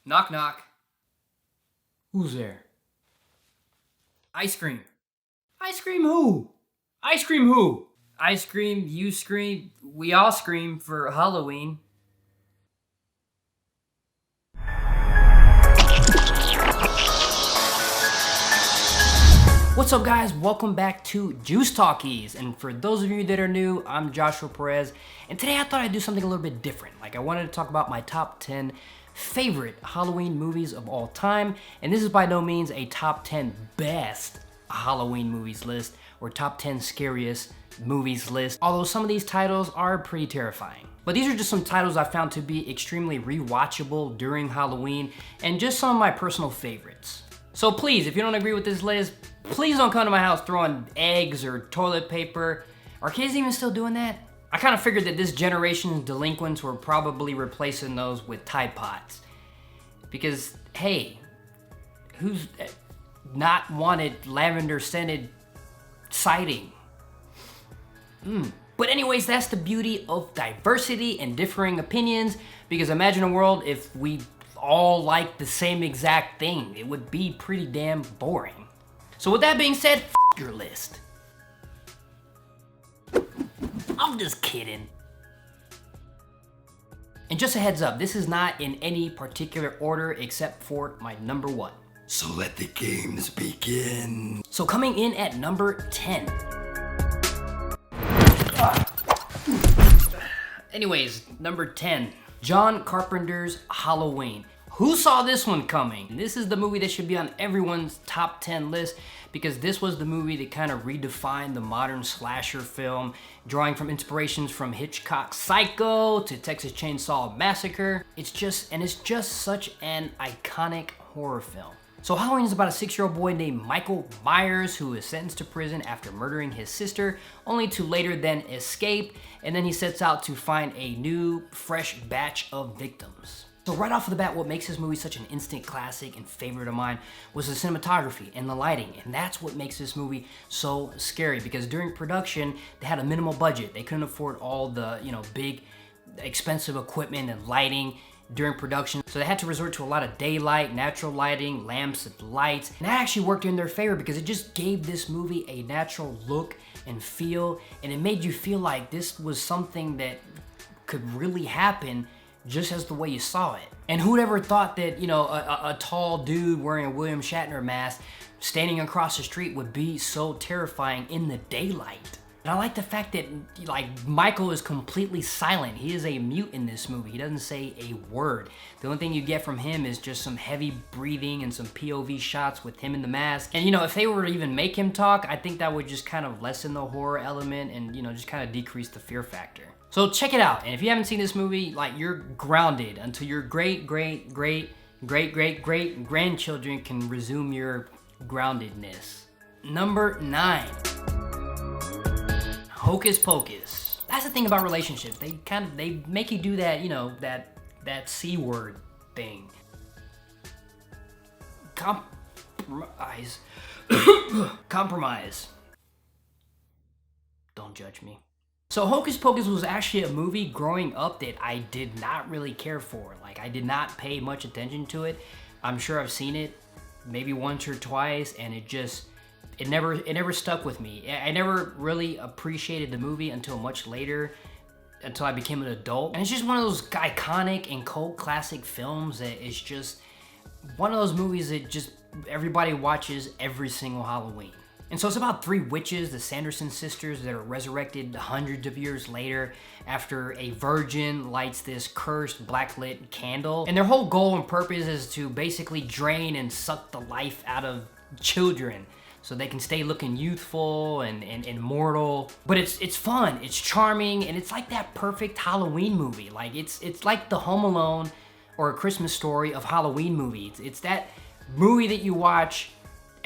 Knock knock. Who's there? Ice cream. Ice cream who? Ice cream who? I scream, you scream, we all scream for Halloween. What's up guys, welcome back to Juice Talkies, and for those of you that are new, I'm Joshua Perez, and today I thought I'd do something a little bit different. I wanted to talk about my top 10 favorite Halloween movies of all time, and this is by no means a top 10 best Halloween movies list, or top 10 scariest movies list, although some of these titles are pretty terrifying. But these are just some titles I found to be extremely rewatchable during Halloween, and just some of my personal favorites. So please, if you don't agree with this list, please don't come to my house throwing eggs or toilet paper. Are kids even still doing that? I kind of figured that this generation's delinquents were probably replacing those with Tide Pods. Because, hey, who's not wanted lavender scented siding? But anyways, that's the beauty of diversity and differing opinions, because imagine a world if we all like the same exact thing. It would be pretty damn boring. So with that being said, f your list. I'm just kidding. And just a heads up, this is not in any particular order except for my number one. So let the games begin. So coming in at number 10. Anyways, number 10, John Carpenter's Halloween. Who saw this one coming? This is the movie that should be on everyone's top 10 list, because this was the movie that kind of redefined the modern slasher film, drawing from inspirations from Hitchcock's Psycho to Texas Chainsaw Massacre. It's just such an iconic horror film. So Halloween is about a 6-year-old boy named Michael Myers who is sentenced to prison after murdering his sister, only to later then escape, and then he sets out to find a new, fresh batch of victims. So right off the bat, what makes this movie such an instant classic and favorite of mine was the cinematography and the lighting, and that's what makes this movie so scary, because during production, they had a minimal budget. They couldn't afford all the, big, expensive equipment and lighting during production, so they had to resort to a lot of daylight, natural lighting, lamps and lights, and that actually worked in their favor because it just gave this movie a natural look and feel, and it made you feel like this was something that could really happen just as the way you saw it. And who'd ever thought that, a tall dude wearing a William Shatner mask standing across the street would be so terrifying in the daylight? And I like the fact that, Michael is completely silent. He is a mute in this movie. He doesn't say a word. The only thing you get from him is just some heavy breathing and some POV shots with him in the mask. And, if they were to even make him talk, I think that would just kind of lessen the horror element and, just kind of decrease the fear factor. So check it out. And if you haven't seen this movie, you're grounded until your great grandchildren can resume your groundedness. Number 9. Hocus Pocus. That's the thing about relationships. They make you do that, that C word thing. Compromise. Compromise. Don't judge me. So Hocus Pocus was actually a movie growing up that I did not really care for. I did not pay much attention to it. I'm sure I've seen it maybe once or twice, and it never stuck with me. I never really appreciated the movie until much later, until I became an adult. And it's just one of those iconic and cult classic films that is just one of those movies that just everybody watches every single Halloween. And so it's about 3 witches, the Sanderson sisters, that are resurrected hundreds of years later after a virgin lights this cursed blacklit candle. And their whole goal and purpose is to basically drain and suck the life out of children so they can stay looking youthful and immortal. But it's fun, it's charming, and it's like that perfect Halloween movie. It's like the Home Alone or A Christmas Story of Halloween movies. It's that movie that you watch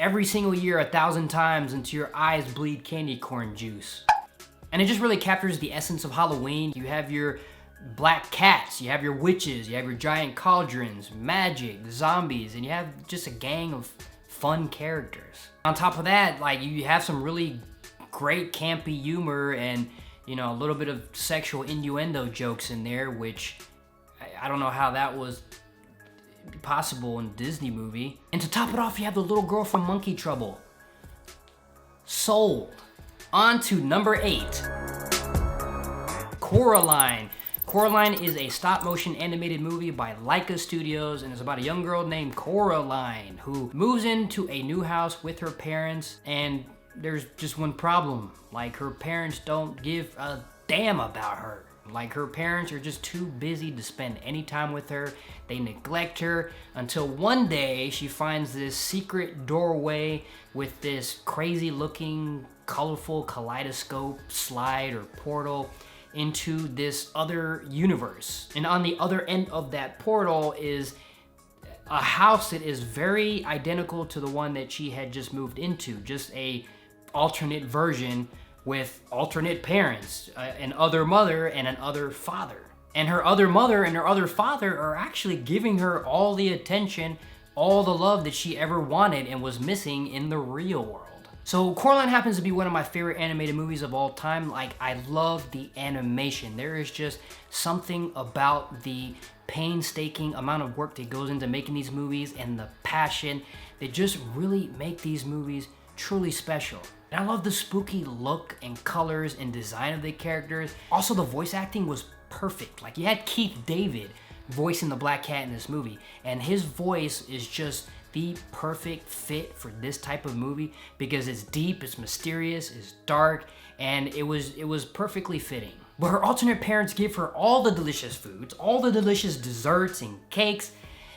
every single year 1,000 times until your eyes bleed candy corn juice. And it just really captures the essence of Halloween. You have your black cats, you have your witches, you have your giant cauldrons, magic, zombies, and you have just a gang of fun characters. On top of that, you have some really great campy humor and, a little bit of sexual innuendo jokes in there, which I don't know how that was possible in a Disney movie. And to top it off, you have the little girl from Monkey Trouble. Sold. On to number 8. Coraline. Coraline is a stop-motion animated movie by Laika Studios, and it's about a young girl named Coraline who moves into a new house with her parents, and there's just one problem. Like, her parents don't give a damn about her. Like, her parents are just too busy to spend any time with her. They neglect her until one day she finds this secret doorway with this crazy-looking, colorful kaleidoscope slide or portal into this other universe. And on the other end of that portal is a house that is very identical to the one that she had just moved into, just a alternate version with alternate parents, an other mother and an other father. And her other mother and her other father are actually giving her all the attention, all the love that she ever wanted and was missing in the real world. So Coraline happens to be one of my favorite animated movies of all time. Like, I love the animation. There is just something about the painstaking amount of work that goes into making these movies and the passion that just really make these movies truly special. And I love the spooky look and colors and design of the characters. Also, the voice acting was perfect. Like, you had Keith David voicing the Black Cat in this movie, and his voice is just the perfect fit for this type of movie because it's deep, it's mysterious, it's dark, and it was perfectly fitting. But her alternate parents give her all the delicious foods, all the delicious desserts and cakes,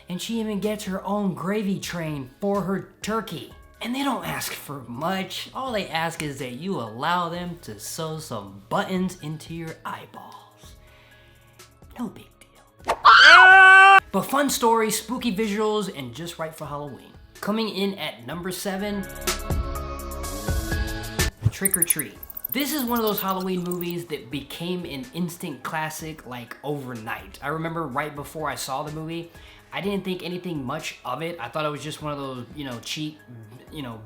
and she even gets her own gravy train for her turkey. And they don't ask for much. All they ask is that you allow them to sew some buttons into your eyeballs. No big deal. But fun story, spooky visuals, and just right for Halloween. Coming in at number 7, Trick or Treat. This is one of those Halloween movies that became an instant classic like overnight. I remember right before I saw the movie, I didn't think anything much of it. I thought it was just one of those, cheap,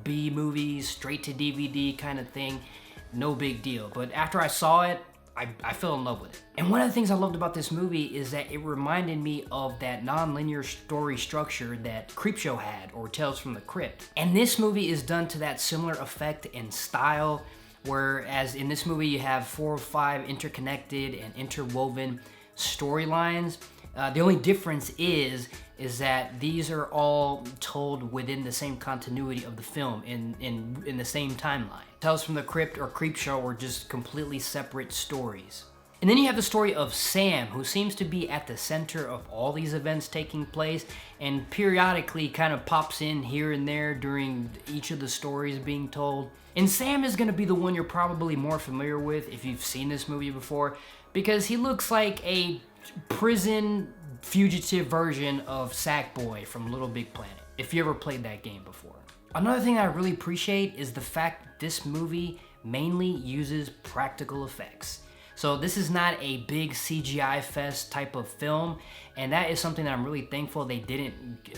B movies, straight to DVD kind of thing. No big deal. But after I saw it, I fell in love with it. And one of the things I loved about this movie is that it reminded me of that non-linear story structure that Creepshow had, or Tales from the Crypt. And this movie is done to that similar effect and style, whereas in this movie you have 4 or 5 interconnected and interwoven storylines. The only difference is that these are all told within the same continuity of the film in the same timeline. Tales from the Crypt or Creepshow were just completely separate stories. And then you have the story of Sam, who seems to be at the center of all these events taking place and periodically kind of pops in here and there during each of the stories being told. And Sam is going to be the one you're probably more familiar with if you've seen this movie before, because he looks like a prison fugitive version of Sackboy from Little Big Planet, if you ever played that game before. Another thing I really appreciate is the fact that this movie mainly uses practical effects. So this is not a big CGI fest type of film, and that is something that I'm really thankful they didn't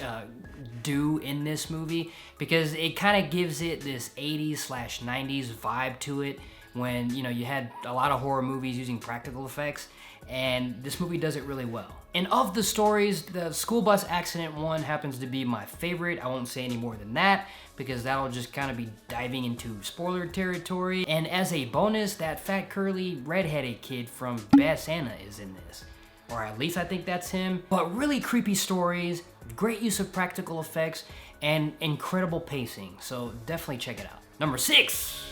do in this movie, because it kind of gives it this 80s/90s vibe to it when, you had a lot of horror movies using practical effects, and this movie does it really well. And of the stories, the school bus accident one happens to be my favorite. I won't say any more than that because that'll just kind of be diving into spoiler territory. And as a bonus, that fat curly redheaded kid from Bad Santa is in this. Or at least I think that's him. But really creepy stories, great use of practical effects, and incredible pacing. So definitely check it out. Number 6.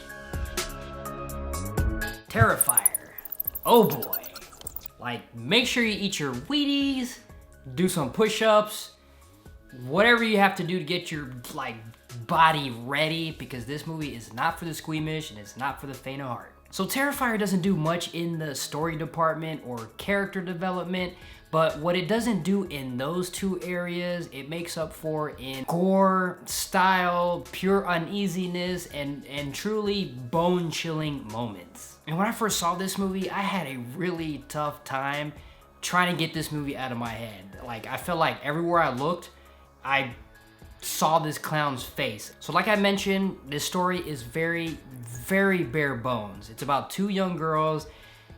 Terrifier. Oh boy. Like, make sure you eat your Wheaties, do some push-ups, whatever you have to do to get your, body ready, because this movie is not for the squeamish and it's not for the faint of heart. So Terrifier doesn't do much in the story department or character development, but what it doesn't do in those 2 areas, it makes up for in gore, style, pure uneasiness, and truly bone-chilling moments. And when I first saw this movie, I had a really tough time trying to get this movie out of my head. Like, I felt like everywhere I looked, I saw this clown's face. So like I mentioned, this story is very, very bare bones. It's about 2 young girls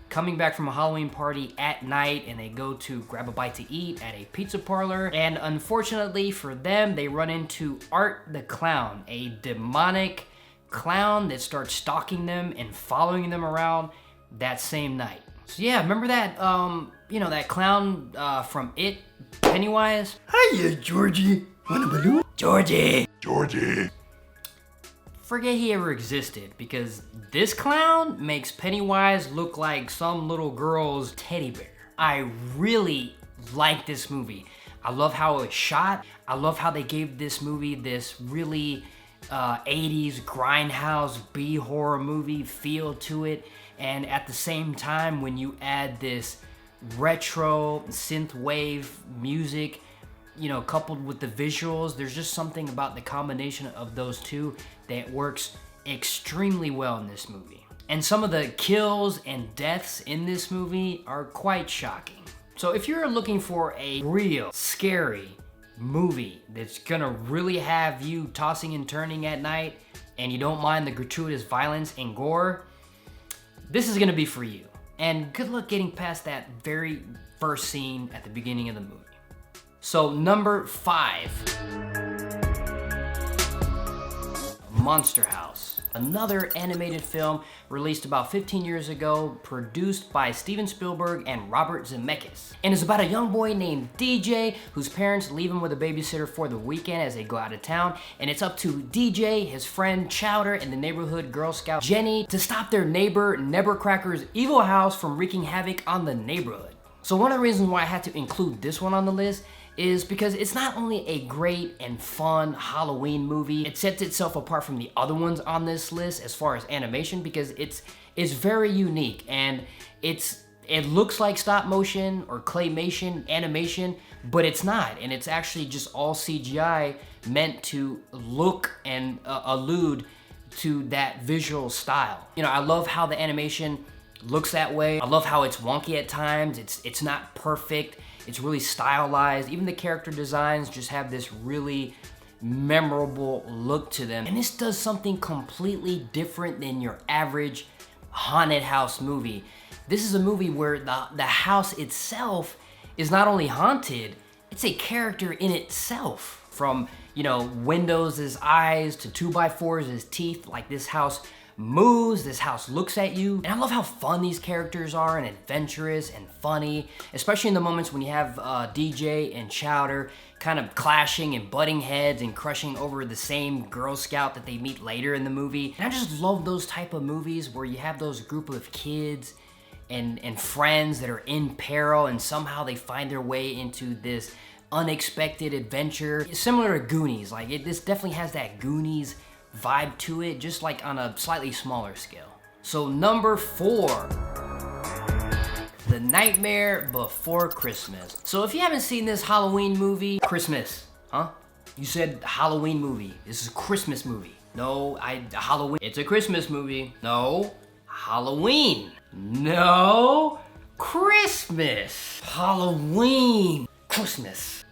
coming back from a Halloween party at night, and they go to grab a bite to eat at a pizza parlor. And unfortunately for them, they run into Art the Clown, a demonic clown that starts stalking them and following them around that same night. So yeah, remember that, that clown from It, Pennywise? Hiya, Georgie. Want a balloon? Georgie! Georgie. Forget he ever existed, because this clown makes Pennywise look like some little girl's teddy bear. I really like this movie. I love how it's shot. I love how they gave this movie this really 80s grindhouse B-horror movie feel to it. And at the same time, when you add this retro synthwave music, coupled with the visuals, there's just something about the combination of those two that works extremely well in this movie. And some of the kills and deaths in this movie are quite shocking. So if you're looking for a real scary movie that's gonna really have you tossing and turning at night, and you don't mind the gratuitous violence and gore, this is gonna be for you. And good luck getting past that very first scene at the beginning of the movie. So number 5, Monster House. Another animated film released about 15 years ago, produced by Steven Spielberg and Robert Zemeckis. And it's about a young boy named DJ whose parents leave him with a babysitter for the weekend as they go out of town. And it's up to DJ, his friend Chowder, and the neighborhood Girl Scout Jenny to stop their neighbor Nevercracker's evil house from wreaking havoc on the neighborhood. So one of the reasons why I had to include this one on the list is because it's not only a great and fun Halloween movie, it sets itself apart from the other ones on this list as far as animation, because it's very unique, and it looks like stop motion or claymation animation, but it's not, and it's actually just all CGI meant to look and allude to that visual style. I love how the animation looks that way. I love how it's wonky at times. It's not perfect. It's really stylized. Even the character designs just have this really memorable look to them. And this does something completely different than your average haunted house movie. This is a movie where the house itself is not only haunted, it's a character in itself. From, windows as eyes to 2x4s as teeth, like this house moves, this house looks at you. And I love how fun these characters are, and adventurous and funny, especially in the moments when you have DJ and Chowder kind of clashing and butting heads and crushing over the same Girl Scout that they meet later in the movie. And I just love those type of movies where you have those group of kids and friends that are in peril, and somehow they find their way into this unexpected adventure. Similar to Goonies, this definitely has that Goonies vibe to it, just like on a slightly smaller scale. So number 4, The Nightmare Before Christmas. So if you haven't seen this Halloween movie, Christmas, huh? You said Halloween movie. This is a Christmas movie. No, Halloween. It's a Christmas movie. No, Halloween. No, Christmas. Halloween. Christmas.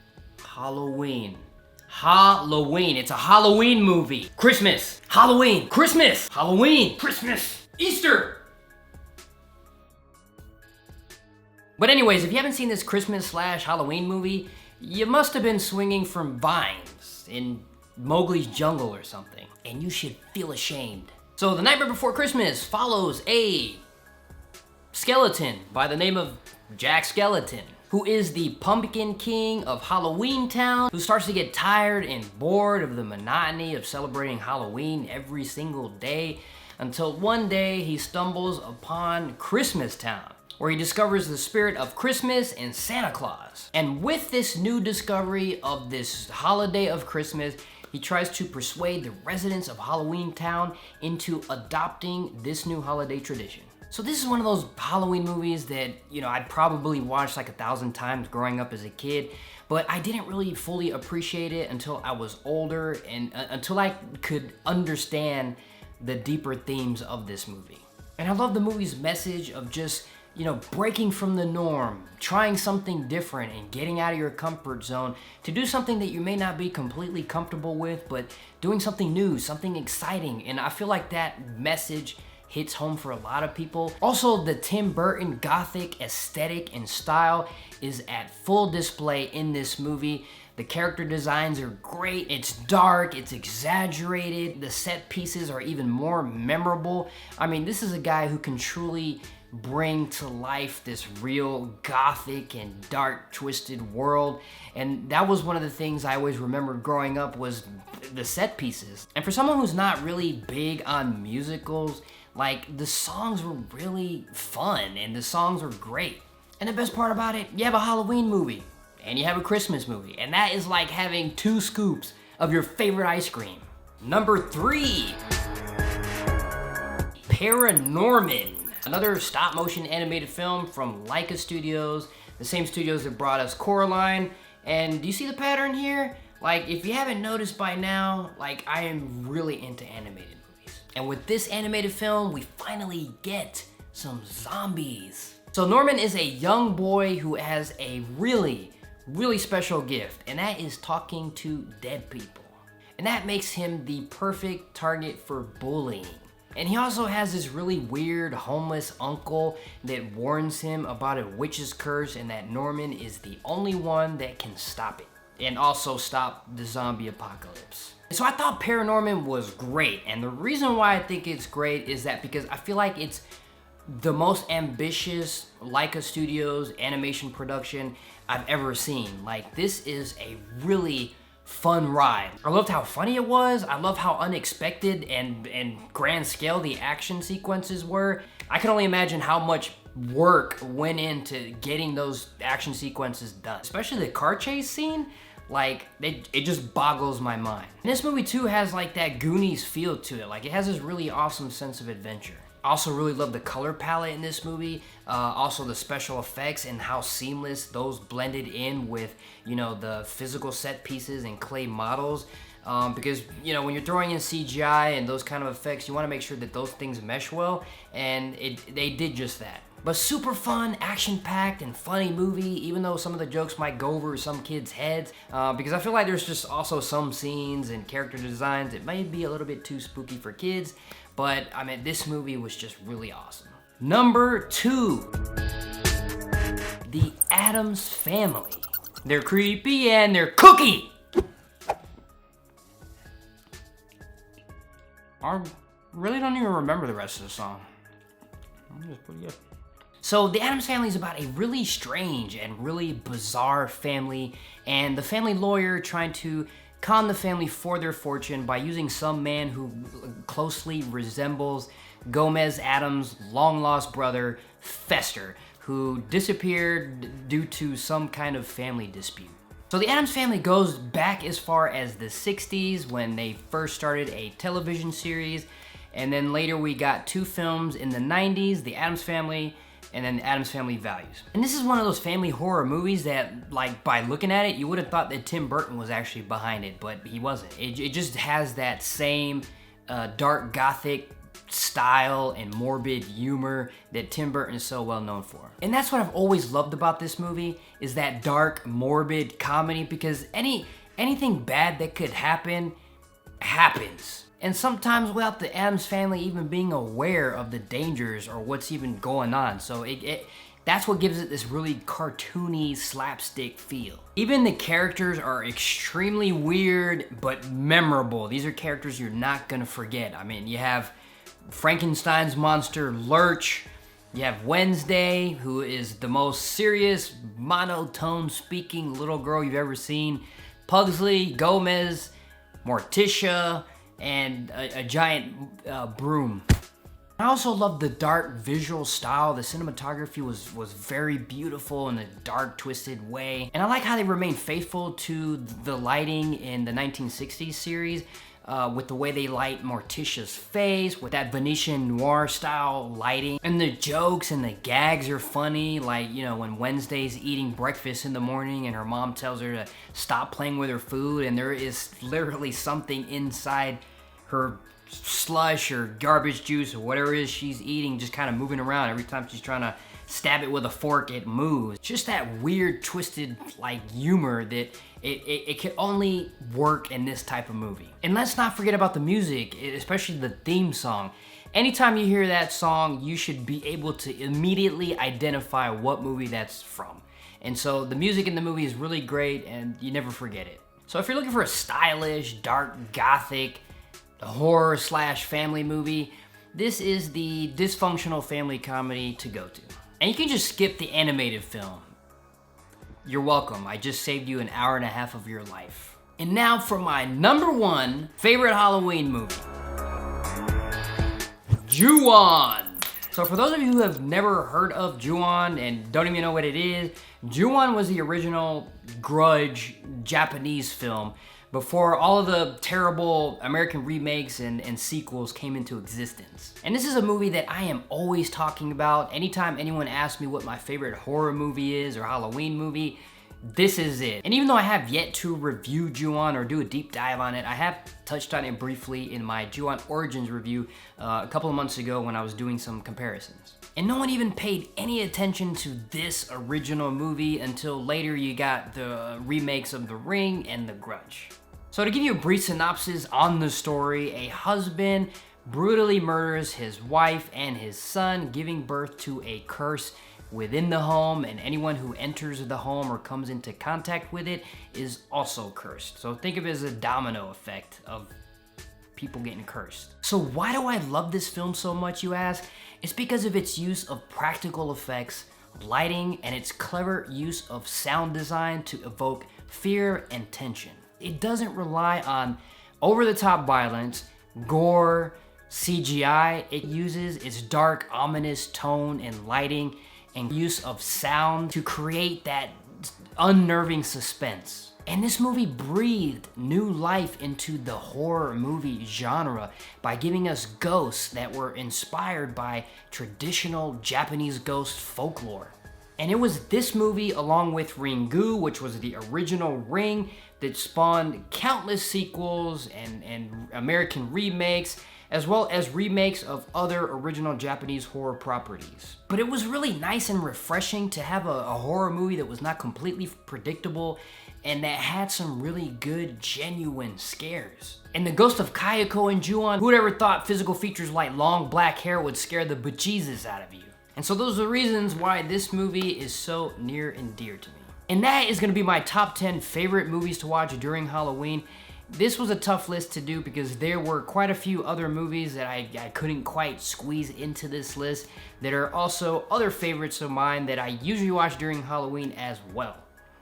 Halloween. Halloween. It's a Halloween movie. Christmas. Halloween. Christmas. Halloween. Christmas. Easter. But anyways, if you haven't seen this Christmas/Halloween movie, you must have been swinging from vines in Mowgli's jungle or something, and you should feel ashamed. So The Nightmare Before Christmas follows a skeleton by the name of Jack Skeleton, who is the Pumpkin King of Halloween Town, who starts to get tired and bored of the monotony of celebrating Halloween every single day, until one day he stumbles upon Christmas Town, where he discovers the spirit of Christmas and Santa Claus. And with this new discovery of this holiday of Christmas, he tries to persuade the residents of Halloween Town into adopting this new holiday tradition. So this is one of those Halloween movies that, I'd probably watched like 1,000 times growing up as a kid, but I didn't really fully appreciate it until I was older, and until I could understand the deeper themes of this movie. And I love the movie's message of just, breaking from the norm, trying something different, and getting out of your comfort zone to do something that you may not be completely comfortable with, but doing something new, something exciting. And I feel like that message hits home for a lot of people. Also, the Tim Burton gothic aesthetic and style is at full display in this movie. The character designs are great. It's dark, it's exaggerated. The set pieces are even more memorable. I mean, this is a guy who can truly bring to life this real gothic and dark twisted world, and that was one of the things I always remembered growing up was the set pieces. And for someone who's not really big on musicals, like, the songs were really fun and the songs were great. And the best part about it, you have a Halloween movie and you have a Christmas movie, and that is like having 2 scoops of your favorite ice cream. Number 3, ParaNorman. Another stop-motion animated film from Laika Studios, the same studios that brought us Coraline. And do you see the pattern here? Like, if you haven't noticed by now, like, I am really into animated movies. And with this animated film, we finally get some zombies. So Norman is a young boy who has a really special gift, and that is talking to dead people. And that makes him the perfect target for bullying. And he also has this really weird homeless uncle that warns him about a witch's curse and that Norman is the only one that can stop it. And also stop the zombie apocalypse. So I thought ParaNorman was great, and the reason why I think it's great is that because I feel like it's the most ambitious Laika Studios animation production I've ever seen. Like, this is a really fun ride. I loved how funny it was. I love how unexpected and grand scale the action sequences were. I can only imagine how much work went into getting those action sequences done. Especially the car chase scene, like, it just boggles my mind. And this movie too has like that Goonies feel to it. Like, it has this really awesome sense of adventure. I also really love the color palette in this movie, also the special effects and how seamless those blended in with, you know, the physical set pieces and clay models. Because, you know, when you're throwing in CGI and those kind of effects, you want to make sure that those things mesh well, and they did just that. But super fun, action-packed, and funny movie, even though some of the jokes might go over some kids' heads, because I feel like there's just also some scenes and character designs that might be a little bit too spooky for kids, but I mean, this movie was just really awesome. Number 2, The Addams Family. They're creepy and they're cookie! I really don't even remember the rest of the song. It's pretty good. So the Addams Family is about a really strange and really bizarre family, and the family lawyer trying to con the family for their fortune by using some man who closely resembles Gomez Addams' long-lost brother, Fester, who disappeared due to some kind of family dispute. So the Addams Family goes back as far as the 60s when they first started a television series, and then later we got 2 films in the 90s, The Addams Family and then Addams Family Values. And this is one of those family horror movies that, like, by looking at it, you would have thought that Tim Burton was actually behind it, but he wasn't. It just has that same dark gothic style and morbid humor that Tim Burton is so well known for. And that's what I've always loved about this movie, is that dark, morbid comedy, because anything bad that could happen, happens. And sometimes without the Addams Family even being aware of the dangers or what's even going on. So that's what gives it this really cartoony, slapstick feel. Even the characters are extremely weird, but memorable. These are characters you're not gonna forget. I mean, you have Frankenstein's monster, Lurch. You have Wednesday, who is the most serious, monotone speaking little girl you've ever seen. Pugsley, Gomez, Morticia, and a giant broom. I also love the dark visual style. The cinematography was very beautiful in a dark, twisted way. And I like how they remain faithful to the lighting in the 1960s series, with the way they light Morticia's face, with that Venetian noir style lighting. And the jokes and the gags are funny, like, you know, when Wednesday's eating breakfast in the morning and her mom tells her to stop playing with her food, and there is literally something inside her slush or garbage juice or whatever it is she's eating just kind of moving around. Every time she's trying to stab it with a fork, it moves. Just that weird, twisted, like, humor that it can only work in this type of movie. And let's not forget about the music, especially the theme song. Anytime you hear that song, you should be able to immediately identify what movie that's from. And so the music in the movie is really great and you never forget it. So if you're looking for a stylish, dark, gothic, horror / family movie, this is the dysfunctional family comedy to go to. And you can just skip the animated film. You're welcome. I just saved you an hour and a half of your life. And now for my number 1 favorite Halloween movie. Juwon. So for those of you who have never heard of Juwon and don't even know what it is, Juwon was the original Grudge Japanese film before all of the terrible American remakes and sequels came into existence. And this is a movie that I am always talking about. Anytime anyone asks me what my favorite horror movie is or Halloween movie, this is it. And even though I have yet to review Juwon or do a deep dive on it, I have touched on it briefly in my Juwon Origins review a couple of months ago when I was doing some comparisons. And no one even paid any attention to this original movie until later you got the remakes of The Ring and The Grudge. So to give you a brief synopsis on the story, a husband brutally murders his wife and his son, giving birth to a curse within the home, and anyone who enters the home or comes into contact with it is also cursed. So think of it as a domino effect of people getting cursed. So why do I love this film so much, you ask? It's because of its use of practical effects, lighting, and its clever use of sound design to evoke fear and tension. It doesn't rely on over-the-top violence, gore, CGI. It uses its dark, ominous tone and lighting and use of sound to create that unnerving suspense. And this movie breathed new life into the horror movie genre by giving us ghosts that were inspired by traditional Japanese ghost folklore. And it was this movie, along with Ringu, which was the original Ring, that spawned countless sequels and American remakes, as well as remakes of other original Japanese horror properties. But it was really nice and refreshing to have a horror movie that was not completely predictable and that had some really good, genuine scares. And the ghost of Kayako and Juwon, who'd ever thought physical features like long black hair would scare the bejesus out of you? And so those are the reasons why this movie is so near and dear to me. And that is gonna be my top 10 favorite movies to watch during Halloween. This was a tough list to do because there were quite a few other movies that I couldn't quite squeeze into this list that are also other favorites of mine that I usually watch during Halloween as well.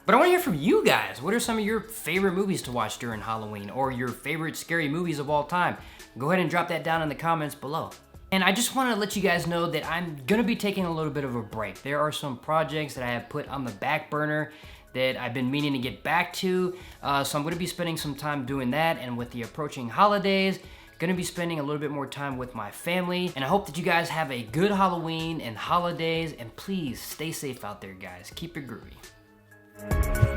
But I want to hear from you guys. What are some of your favorite movies to watch during Halloween or your favorite scary movies of all time? Go ahead and drop that down in the comments below. And I just want to let you guys know that I'm going to be taking a little bit of a break. There are some projects that I have put on the back burner that I've been meaning to get back to. So I'm going to be spending some time doing that, and with the approaching holidays, going to be spending a little bit more time with my family. And I hope that you guys have a good Halloween and holidays, and please stay safe out there, guys. Keep it groovy.